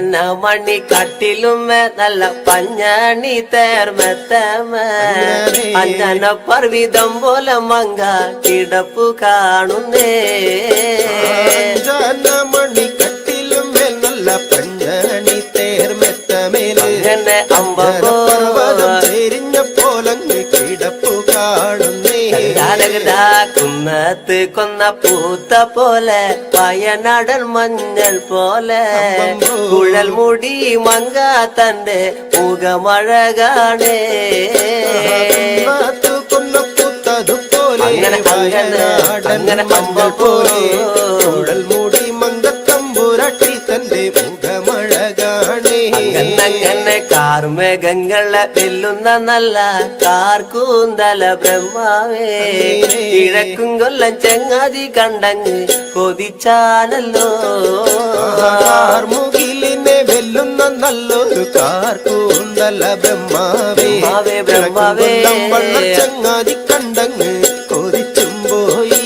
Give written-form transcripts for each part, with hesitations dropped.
അഞ്ചന മണി കട്ടിലുമേ നല്ല പഞ്ഞണി തേർമെത്തമേ അഞ്ചന പർവിതം പോലെ മങ്ക കിടപ്പു കാണുന്നേ അഞ്ചന മണി കട്ടിലുമേ നല്ല പഞ്ഞണി തേർമെത്തമേലെ അമ്പർവതം ചെരിഞ്ഞ പോലങ്ങ് കിടപ്പു കാണുന്നേ കുന്നത്ത് കൊന്ന പൂത്ത പോലെ വയനാടൻ മഞ്ഞൾ പോലെ കുഴൽ മുടി മങ്ക തന്റെ മുഖമഴകാണേ കൊന്ന പൂത്തതുപോലെ അങ്ങനെ മഞ്ഞൾ പോലെ കുഴൽ മുടി മങ്കത്തമ്പുരട്ടി തന്റെ മുഖമഴകാണേ അങ്ങനെ കാർമേഘങ്ങളെ വെല്ലുന്ന നല്ല കാർക്കൂന്തല ബ്രഹ്മാവേ കിഴക്കും കൊല്ലം ചെങ്ങാതി കണ്ടങ്ങ് കൊതിച്ചാലല്ലോ മുകിലിനെ വെല്ലുന്ന നല്ലൊരു കാർക്കൂന്തല ബ്രഹ്മാവേ ബ്രഹ്മാവേ ചെങ്ങാതി കണ്ടങ്ങ് കൊതിച്ചും പോയി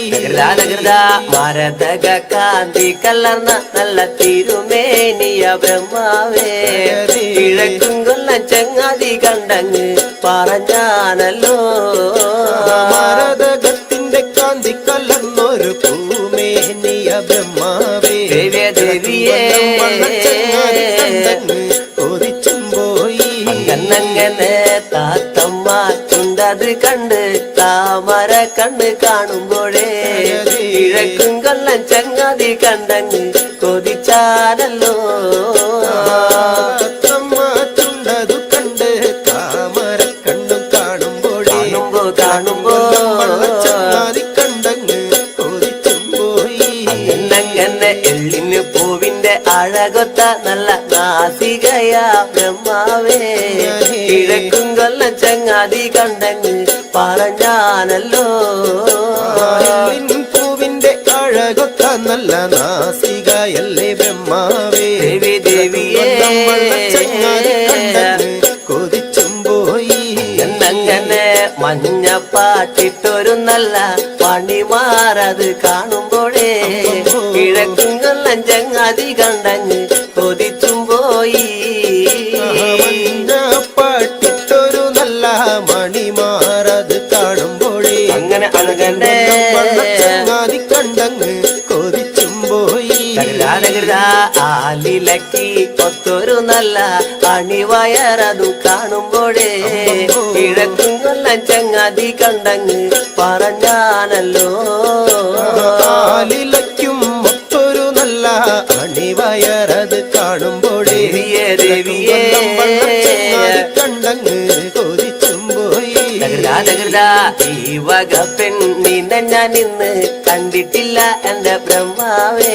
മരതക കാന്തി കലർന്ന നല്ല തിരുമേനിയ ബ്രഹ്മാവേ കിഴക്കും കൊല്ലം ചെങ്ങാതി കണ്ടങ്ങ് പറഞ്ഞാനല്ലോ മരതകത്തിന്റെ കാന്തി കലർന്നൊരു പൂമേനിയ ബ്രഹ്മാവേ ദേവിയേ കൊതിച്ചും പോയി അങ്ങനെ താത്തമ്മ ചുണ്ടത് കണ്ട് താമര കണ്ണ് കാണുമ്പോഴേ കിഴക്കും കൊല്ലം ചങ്ങാതി കണ്ടങ്ങ് കൊതിച്ചാലല്ലോ ചുണ്ടതു കണ്ട് താമര കണ്ണും കാണുമ്പോഴേ കാണുമ്പോ ചങ്ങാതി കണ്ടങ്ങ് കൊതിച്ചും പോയി അങ്ങനെ എള്ളിന് പൂവിന്റെ അഴകൊത്ത നല്ല നാസികയാ ബ്രഹ്മാവേ കിഴക്കും കൊല്ലം ചങ്ങാതി കണ്ടങ്ങ് പറഞ്ഞാനല്ലോ പൂവിന്റെ അഴകൊത്ത നല്ല നാസികയല്ലേ ബ്രഹ്മാവേ ദേവിയേ കൊതിച്ചും പോയി എന്നങ്ങനെ മഞ്ഞപ്പാട്ടിട്ടൊരു നല്ല പണിമാറത് കാണുമ്പോഴേ കിഴക്കും കൊല്ലം ചങ്ങാതി കണ്ടങ്ങ് കൊതിച്ചും പോയി മഞ്ഞപ്പാട്ടിട്ടൊരു നല്ല മണിമാറത് കാണുമ്പോഴേ അങ്ങനെ അങ്ങനെ ചങ്ങാതി കണ്ടങ്ങ് കൊതിച്ചും പോയി ആലിലക്കി ഒത്തൊരു നല്ല അണിവയറതു കാണുമ്പോഴേ കിഴക്കും കൊല്ലം ചങ്ങാതി കണ്ടങ്ങ് പറഞ്ഞാനല്ലോ ആലിലയ്ക്കും ഒത്തൊരു നല്ല അണിവയറത് കാണുമ്പോഴേ ദേവിയേ കണ്ടങ്ങ് കൊതിച്ചും പോയി ഈ വക പെണ്ണിനെ ഞാൻ ഇന്ന് കണ്ടിട്ടില്ല എന്റെ ബ്രഹ്മാവേ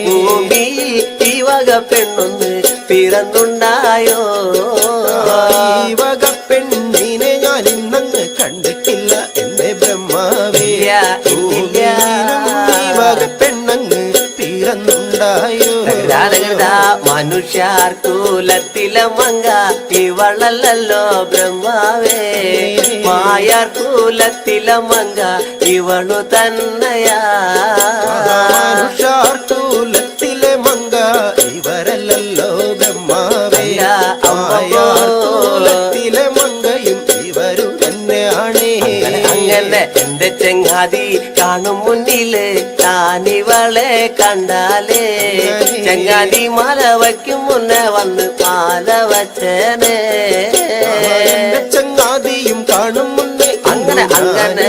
ഭൂമിയിൽ ഈ വക പെണ്ണൊന്ന് പിറന്നുണ്ടായോ ഈ വക പെണ്ണിനെ ഞാൻ ഇന്നങ്ങ് കണ്ടിട്ടില്ല എന്റെ ബ്രഹ്മാവേ ഈ വക പെണ്ണങ്ങ് പിറന്നുണ്ടായോ മനുഷ്യർ കൂലത്തിലെ മങ്ക ഇവളല്ലോ ബ്രഹ്മാവേ മായാർ കൂലത്തിലെ മങ്ക ഇവളു തന്നെയാ മനുഷ്യർ കൂലത്തിലെ മങ്ക ഇവരല്ലോ ബ്രഹ്മാവേ മായാർ കൂലത്തിലെ മങ്കയും ഇവരു തന്നെയാണേ അങ്ങനെ എന്റെ ചെങ്ങാതി കാണും മുന്നില് താനിവളെ കണ്ടാലേ ചെങ്ങാതി മാല വയ്ക്കും മുന്നേ വന്ന് മാല വച്ചേനെ ചങ്ങാതിയും കാണും മുന്നേ അങ്ങനെ കണ്ടാല്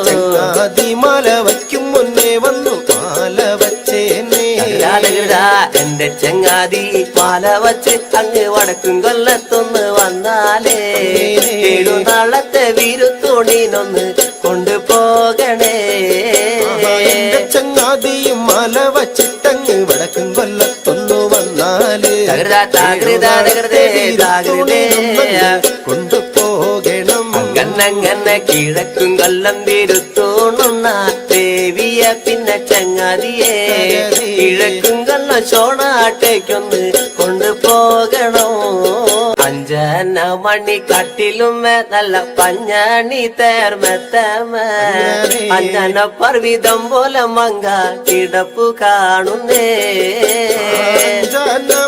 ചങ്ങാതി മാല വയ്ക്കും മുന്നേ വന്നു മാല വച്ചേനെ എന്റെ ചങ്ങാതി മാല വച്ച് അങ്ങ് വടക്കും കൊല്ലത്തൊന്ന് വന്നാലേ 7 നാളത്തെ വിരുത്തോണിനൊന്ന് കൊണ്ടുപോകണേ ചങ്ങാതിയും മാല വച്ചിട്ടങ്ങ് വടക്കും കൊല്ലത്തൊന്നു വന്നാല് കൊണ്ടുപോകണം അങ്ങനെ കിഴക്കും കൊല്ലം വിരുത്തോണുന്ന ദേവിയ പിന്നെ ചങ്ങാതിയെ കിഴക്കും കൊല്ലം ചോണാട്ടേക്കൊന്ന് കൊണ്ടുപോകണോ 5 കങ്കന മണി കട്ടിലുമേ നല്ല പഞ്ഞണി തേർമെത്തമേ അഞ്ജന പർവിതം പോലെ മങ്ക കിടപ്പു കാണുന്നേ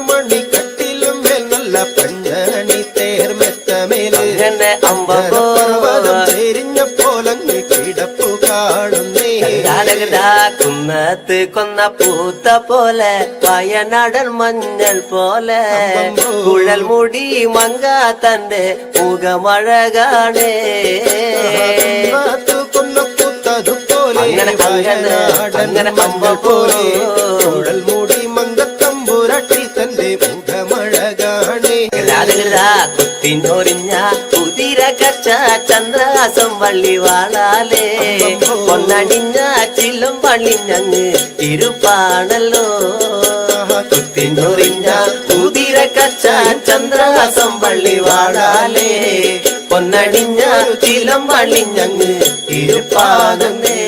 മണി കട്ടിലും മേൽ നല്ല പഞ്ഞണി തേർമെത്തമേലെ അങ്ങനെ പർവ്വതം ചെരിഞ്ഞ പോലങ്ങ് കിടപ്പു കാണുന്നേ കുന്നത്ത് കൊന്ന പൂത്ത പോലെ വയനാടൻ മഞ്ഞൾ പോലെ കുഴൽ മുടി മങ്ക തന്റെ മുഖമഴകാണേ അങ്ങനെ മഞ്ഞൾ പോലെ കുഴൽ മുടി മങ്കത്തമ്പുരട്ടി തന്റെ മുഖമഴകാണേ കുത്തിനൊരിഞ്ഞ കുതിര കച്ച ചന്ദ്രാസം വള്ളി വാളാലേ പൊന്നണിഞ്ഞ ചില്ലും പള്ളിഞ്ഞങ്ങ് ഇരുപ്പാണല്ലോ കുത്തിനൊറിഞ്ഞ കുതിര കച്ച ചന്ദ്രാസം വള്ളി വാളാലേ പൊന്നണിഞ്ഞ ചിലം പള്ളിഞ്ഞങ്ങ് ഇരുപ്പാണെന്നേ